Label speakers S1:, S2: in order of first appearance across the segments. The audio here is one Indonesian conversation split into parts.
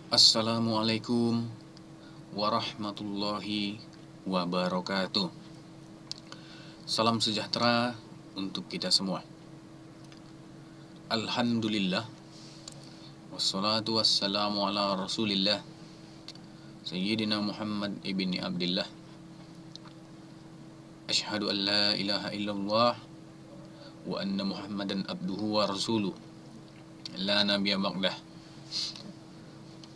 S1: Assalamualaikum warahmatullahi wabarakatuh. Salam sejahtera untuk kita semua. Alhamdulillah, wassalatu wassalamu ala rasulillah, Sayyidina Muhammad ibni Abdillah. Ashhadu an la ilaha illallah wa anna Muhammadan abduhu wa rasuluh, la nabiyya ba'dah.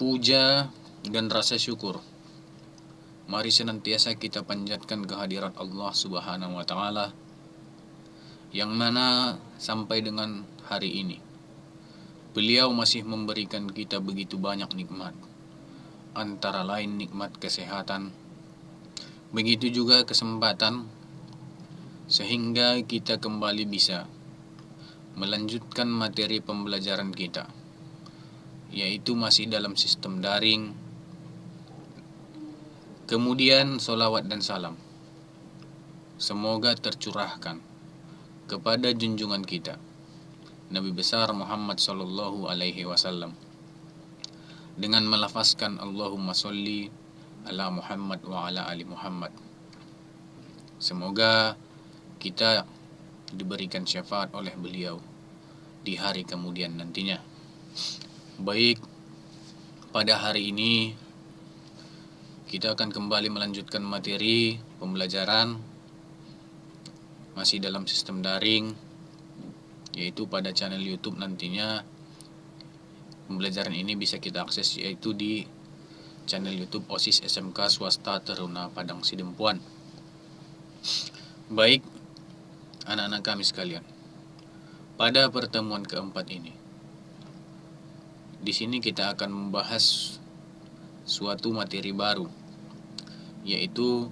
S1: Puja dan rasa syukur mari senantiasa kita panjatkan kehadirat Allah Subhanahu wa Ta'ala, yang mana sampai dengan hari ini beliau masih memberikan kita begitu banyak nikmat, antara lain nikmat kesehatan, begitu juga kesempatan, sehingga kita kembali bisa melanjutkan materi pembelajaran kita, yaitu masih dalam sistem daring. Kemudian solawat dan salam semoga tercurahkan kepada junjungan kita Nabi besar Muhammad Sallallahu Alaihi Wasallam dengan melafazkan Allahumma sholli ala Muhammad wa ala ali Muhammad. Semoga kita diberikan syafaat oleh beliau di hari kemudian nantinya. Baik, pada hari ini kita akan kembali melanjutkan materi pembelajaran masih dalam sistem daring, yaitu pada channel YouTube. Nantinya pembelajaran ini bisa kita akses yaitu di channel YouTube OSIS SMK Swasta Taruna Padang Sidempuan. Baik, anak-anak kami sekalian, pada pertemuan keempat ini, di sini kita akan membahas suatu materi baru, yaitu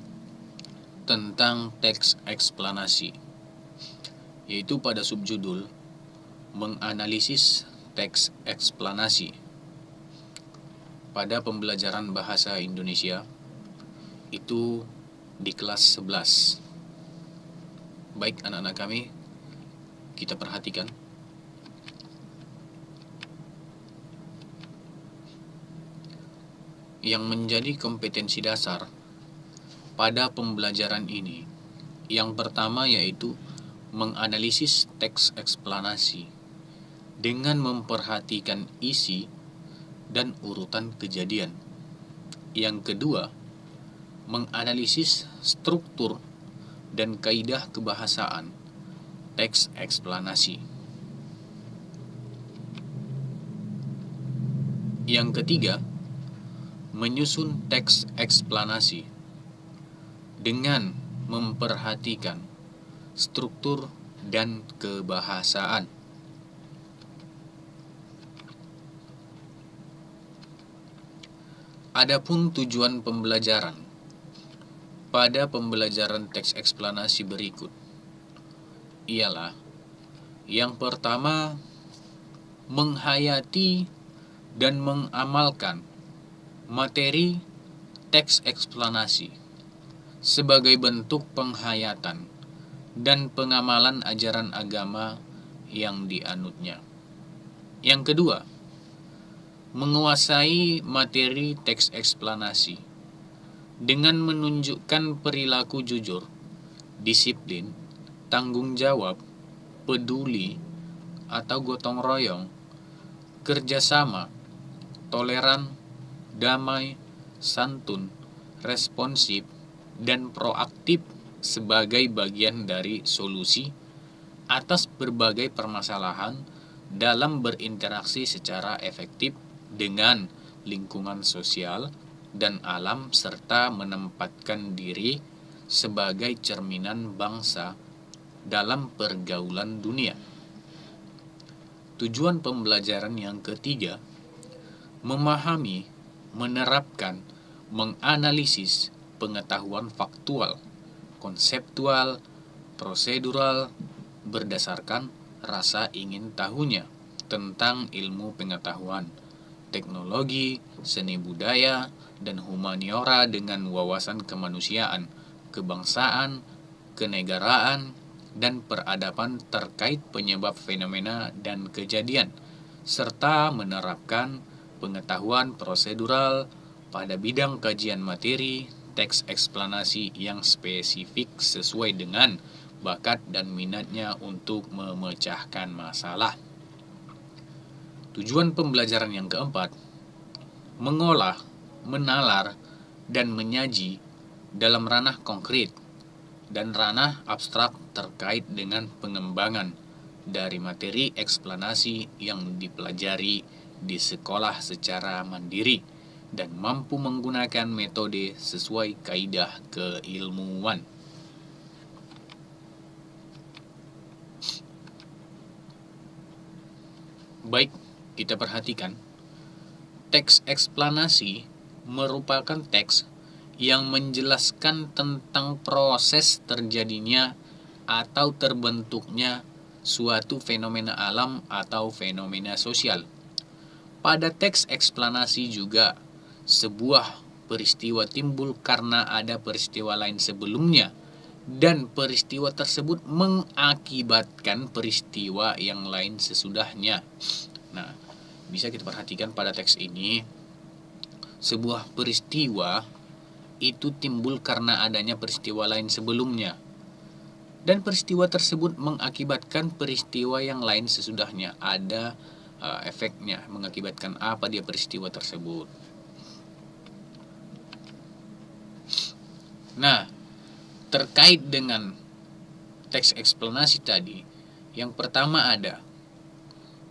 S1: tentang teks eksplanasi, yaitu pada subjudul menganalisis teks eksplanasi pada pembelajaran bahasa Indonesia itu di kelas 11. Baik anak-anak kami, kita perhatikan. Yang menjadi kompetensi dasar pada pembelajaran ini, yang pertama yaitu menganalisis teks eksplanasi dengan memperhatikan isi dan urutan kejadian. Yang kedua, menganalisis struktur dan kaidah kebahasaan teks eksplanasi. Yang ketiga, menyusun teks eksplanasi dengan memperhatikan struktur dan kebahasaan. Adapun tujuan pembelajaran pada pembelajaran teks eksplanasi berikut ialah yang pertama, menghayati dan mengamalkan materi teks eksplanasi sebagai bentuk penghayatan dan pengamalan ajaran agama yang dianutnya. Yang kedua, menguasai materi teks eksplanasi dengan menunjukkan perilaku jujur, disiplin, tanggung jawab, peduli atau gotong royong, kerjasama, toleran, damai, santun, responsif, dan proaktif sebagai bagian dari solusi atas berbagai permasalahan dalam berinteraksi secara efektif dengan lingkungan sosial dan alam, serta menempatkan diri sebagai cerminan bangsa dalam pergaulan dunia. Tujuan pembelajaran yang ketiga, memahami, menerapkan, menganalisis pengetahuan faktual, konseptual, prosedural berdasarkan rasa ingin tahunya tentang ilmu pengetahuan, teknologi, seni budaya, dan humaniora dengan wawasan kemanusiaan, kebangsaan, kenegaraan, dan peradaban terkait penyebab fenomena dan kejadian, serta menerapkan pengetahuan prosedural pada bidang kajian materi, teks eksplanasi yang spesifik sesuai dengan bakat dan minatnya untuk memecahkan masalah. Tujuan pembelajaran yang keempat, mengolah, menalar, dan menyaji dalam ranah konkret dan ranah abstrak terkait dengan pengembangan dari materi eksplanasi yang dipelajari di sekolah secara mandiri dan mampu menggunakan metode sesuai kaidah keilmuan. Baik, kita perhatikan. Teks eksplanasi merupakan teks yang menjelaskan tentang proses terjadinya atau terbentuknya suatu fenomena alam atau fenomena sosial. Pada teks eksplanasi juga sebuah peristiwa timbul karena ada peristiwa lain sebelumnya dan peristiwa tersebut mengakibatkan peristiwa yang lain sesudahnya. Nah, bisa kita perhatikan pada teks ini, sebuah peristiwa itu timbul karena adanya peristiwa lain sebelumnya. Dan peristiwa tersebut mengakibatkan peristiwa yang lain sesudahnya. Ada efeknya, mengakibatkan apa dia peristiwa tersebut. Nah, terkait dengan teks eksplanasi tadi, yang pertama ada,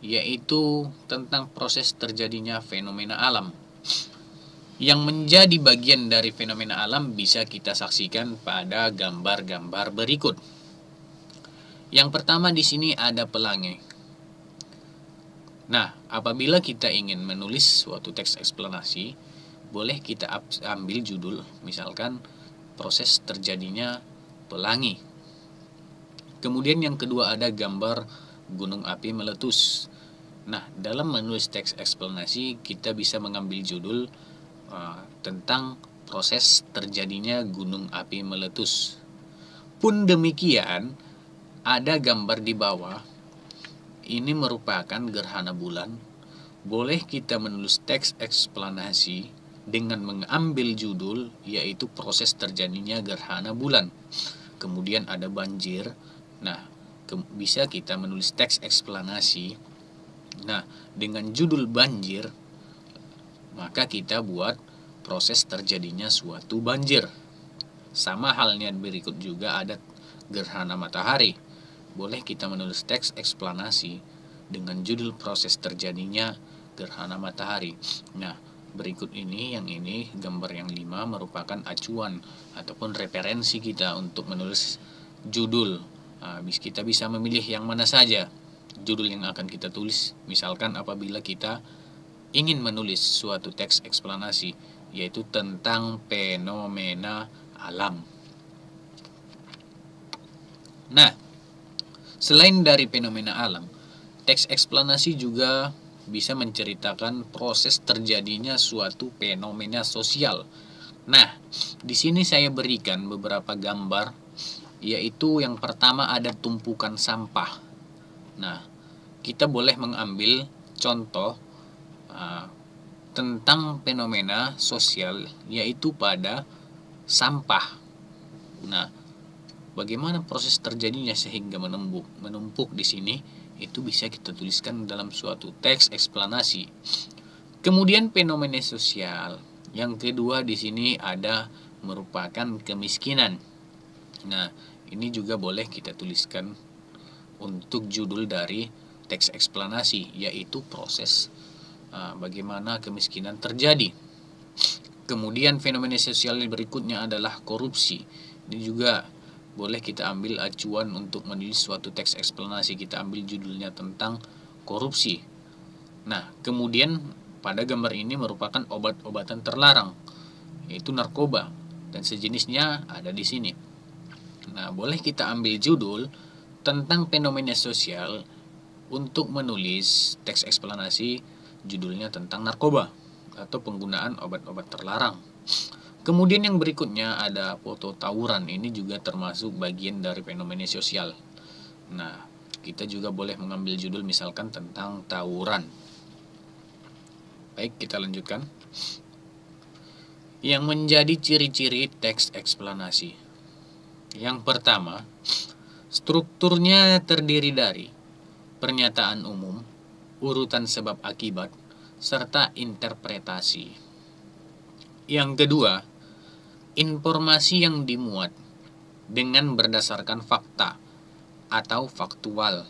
S1: yaitu tentang proses terjadinya fenomena alam. Yang menjadi bagian dari fenomena alam bisa kita saksikan pada gambar-gambar berikut. Yang pertama di sini ada pelangi. Nah, apabila kita ingin menulis suatu teks eksplanasi, boleh kita ambil judul, misalkan proses terjadinya pelangi. Kemudian yang kedua ada gambar gunung api meletus. Nah, dalam menulis teks eksplanasi kita bisa mengambil judul tentang proses terjadinya gunung api meletus. Pun demikian, ada gambar di bawah. Ini merupakan gerhana bulan. Boleh kita menulis teks eksplanasi dengan mengambil judul yaitu proses terjadinya gerhana bulan. Kemudian ada banjir. Nah, bisa kita menulis teks eksplanasi. Nah, dengan judul banjir, maka kita buat proses terjadinya suatu banjir. Sama halnya berikut juga ada gerhana matahari. Boleh kita menulis teks eksplanasi dengan judul proses terjadinya gerhana matahari. Nah, berikut ini, gambar yang 5 merupakan acuan ataupun referensi kita untuk menulis judul. Kita bisa memilih yang mana saja judul yang akan kita tulis. Misalkan apabila kita ingin menulis suatu teks eksplanasi yaitu tentang fenomena alam. Nah, selain dari fenomena alam, teks eksplanasi juga bisa menceritakan proses terjadinya suatu fenomena sosial. Nah, di sini saya berikan beberapa gambar, yaitu yang pertama ada tumpukan sampah. Nah, kita boleh mengambil contoh tentang fenomena sosial yaitu pada sampah. Nah, bagaimana proses terjadinya sehingga menumpuk di sini, itu bisa kita tuliskan dalam suatu teks eksplanasi. Kemudian fenomena sosial yang kedua di sini ada merupakan kemiskinan. Nah, ini juga boleh kita tuliskan untuk judul dari teks eksplanasi yaitu proses bagaimana kemiskinan terjadi. Kemudian fenomena sosial berikutnya adalah korupsi. Ini juga boleh kita ambil acuan untuk menulis suatu teks eksplanasi. Kita ambil judulnya tentang korupsi. Nah, kemudian pada gambar ini merupakan obat-obatan terlarang, yaitu narkoba dan sejenisnya ada di sini. Nah, boleh kita ambil judul tentang fenomena sosial untuk menulis teks eksplanasi, judulnya tentang narkoba atau penggunaan obat-obat terlarang. Kemudian yang berikutnya ada foto tawuran. Ini juga termasuk bagian dari fenomena sosial. Nah, kita juga boleh mengambil judul misalkan tentang tawuran. Baik, kita lanjutkan. Yang menjadi ciri-ciri teks eksplanasi. Yang pertama, strukturnya terdiri dari pernyataan umum, urutan sebab akibat, serta interpretasi. Yang kedua, informasi yang dimuat dengan berdasarkan fakta atau faktual.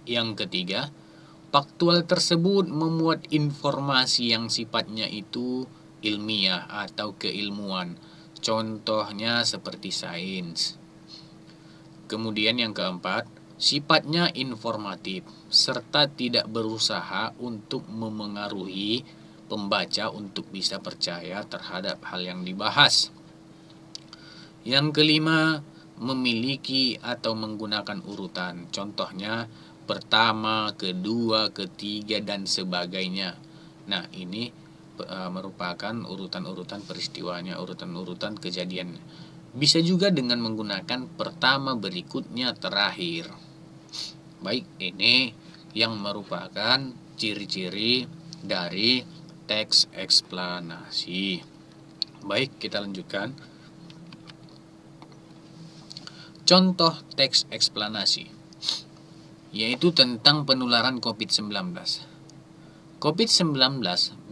S1: Yang ketiga, faktual tersebut memuat informasi yang sifatnya itu ilmiah atau keilmuan. Contohnya seperti sains. Kemudian yang keempat, sifatnya informatif serta tidak berusaha untuk memengaruhi pembaca untuk bisa percaya terhadap hal yang dibahas. Yang kelima, memiliki atau menggunakan urutan. Contohnya pertama, kedua, ketiga, dan sebagainya. Nah, ini merupakan urutan-urutan peristiwanya, urutan-urutan kejadian. Bisa juga dengan menggunakan pertama, berikutnya, terakhir. Baik, ini yang merupakan ciri-ciri dari teks eksplanasi. Baik, kita lanjutkan. Contoh teks eksplanasi, yaitu tentang penularan COVID-19. COVID-19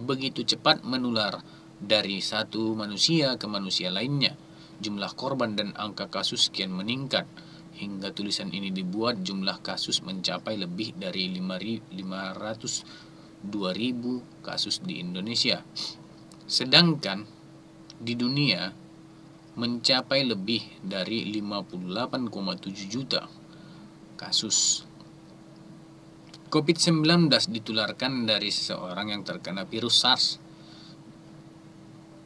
S1: begitu cepat menular dari satu manusia ke manusia lainnya. Jumlah korban dan angka kasus kian meningkat. Hingga tulisan ini dibuat, jumlah kasus mencapai lebih dari 502.000 kasus di Indonesia. Sedangkan di dunia mencapai lebih dari 58,7 juta kasus. COVID-19 ditularkan dari seseorang yang terkena virus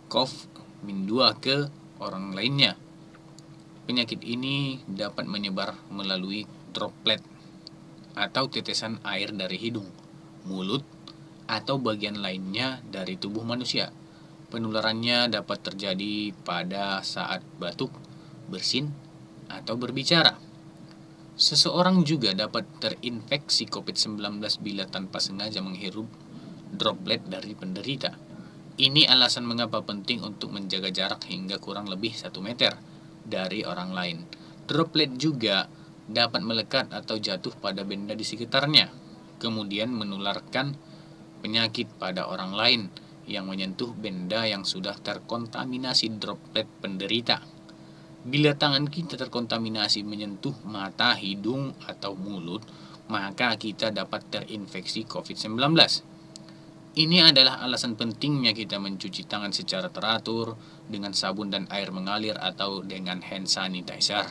S1: SARS-CoV-2 ke orang lainnya. Penyakit ini dapat menyebar melalui droplet atau tetesan air dari hidung, mulut, atau bagian lainnya dari tubuh manusia. Penularannya dapat terjadi pada saat batuk, bersin, atau berbicara. Seseorang juga dapat terinfeksi COVID-19 bila tanpa sengaja menghirup droplet dari penderita. Ini alasan mengapa penting untuk menjaga jarak hingga kurang lebih 1 meter dari orang lain. Droplet juga dapat melekat atau jatuh pada benda di sekitarnya, kemudian menularkan penyakit pada orang lain yang menyentuh benda yang sudah terkontaminasi droplet penderita. Bila tangan kita terkontaminasi menyentuh mata, hidung, atau mulut, maka kita dapat terinfeksi COVID-19. Ini adalah alasan pentingnya kita mencuci tangan secara teratur dengan sabun dan air mengalir atau dengan hand sanitizer.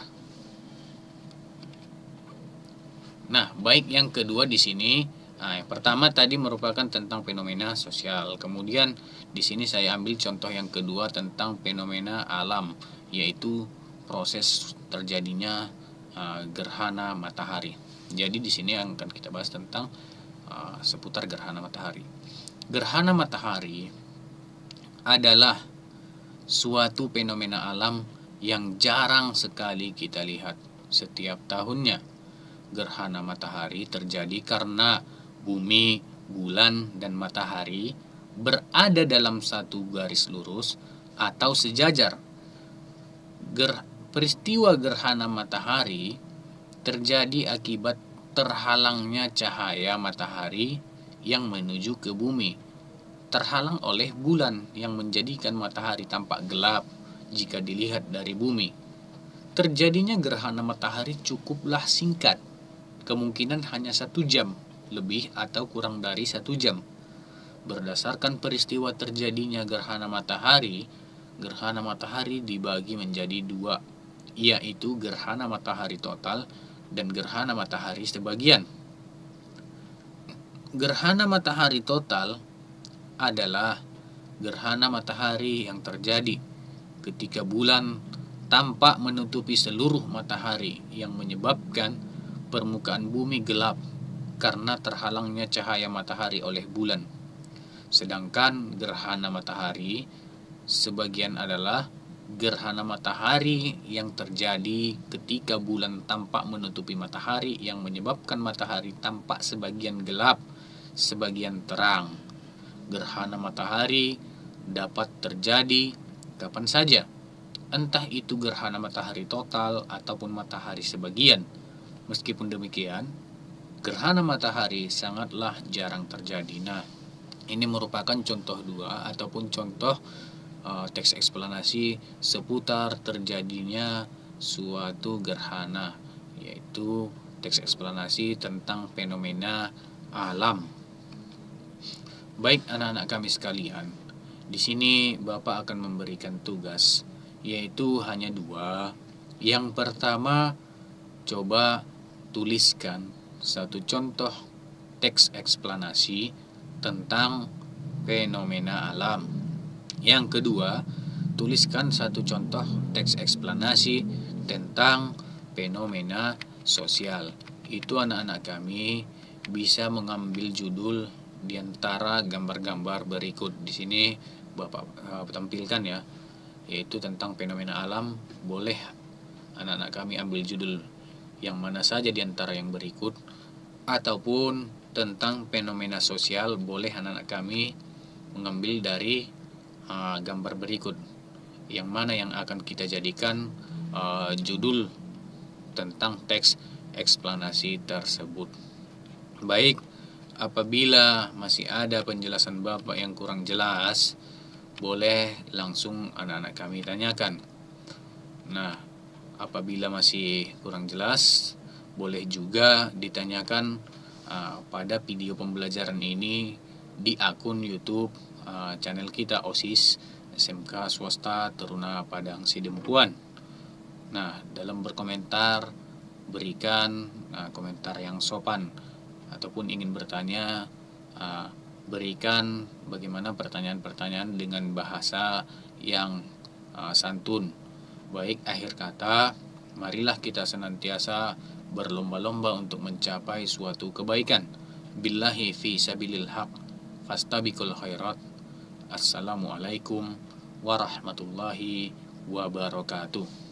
S1: Nah, baik yang kedua di sini, yang pertama tadi merupakan tentang fenomena sosial. Kemudian di sini saya ambil contoh yang kedua tentang fenomena alam, yaitu proses terjadinya gerhana matahari. Jadi di sini akan kita bahas tentang seputar gerhana matahari. Gerhana matahari adalah suatu fenomena alam yang jarang sekali kita lihat setiap tahunnya. Gerhana matahari terjadi karena bumi, bulan, dan matahari berada dalam satu garis lurus atau sejajar. Peristiwa gerhana matahari terjadi akibat terhalangnya cahaya matahari yang menuju ke bumi, terhalang oleh bulan yang menjadikan matahari tampak gelap jika dilihat dari bumi. Terjadinya gerhana matahari cukuplah singkat, kemungkinan hanya 1 jam, lebih atau kurang dari 1 jam. Berdasarkan peristiwa terjadinya gerhana matahari dibagi menjadi 2, yaitu gerhana matahari total dan gerhana matahari sebagian. Gerhana matahari total adalah gerhana matahari yang terjadi ketika bulan tampak menutupi seluruh matahari yang menyebabkan permukaan bumi gelap karena terhalangnya cahaya matahari oleh bulan. Sedangkan gerhana matahari sebagian adalah gerhana matahari yang terjadi ketika bulan tampak menutupi matahari yang menyebabkan matahari tampak sebagian gelap, sebagian terang. gerhana matahari dapat terjadi kapan saja, entah itu gerhana matahari total ataupun matahari sebagian. Meskipun demikian, gerhana matahari sangatlah jarang terjadi. Nah, ini merupakan contoh dua ataupun contoh teks eksplanasi seputar terjadinya suatu gerhana, yaitu teks eksplanasi tentang fenomena alam. Baik anak-anak kami sekalian, di sini Bapak akan memberikan tugas, yaitu hanya dua. Yang pertama, coba tuliskan satu contoh teks eksplanasi tentang fenomena alam. Yang kedua, tuliskan satu contoh teks eksplanasi tentang fenomena sosial. Itu anak-anak kami bisa mengambil judul di antara gambar-gambar berikut. Di sini Bapak tampilkan ya, yaitu tentang fenomena alam. Boleh anak-anak kami ambil judul yang mana saja di antara yang berikut, ataupun tentang fenomena sosial, boleh anak-anak kami mengambil dari gambar berikut, yang mana yang akan kita jadikan judul tentang teks eksplanasi tersebut. Baik, apabila masih ada penjelasan Bapak yang kurang jelas, boleh langsung anak-anak kami tanyakan. Nah, apabila masih kurang jelas, boleh juga ditanyakan pada video pembelajaran ini di akun YouTube channel kita OSIS SMK Swasta Teruna Padang Sidempuan. Nah, dalam berkomentar berikan komentar yang sopan, ataupun ingin bertanya berikan bagaimana pertanyaan-pertanyaan dengan bahasa yang santun. Baik, akhir kata, marilah kita senantiasa berlomba-lomba untuk mencapai suatu kebaikan. Billahi fi sabilil haq, fastabiqul khairat. Assalamualaikum warahmatullahi wabarakatuh.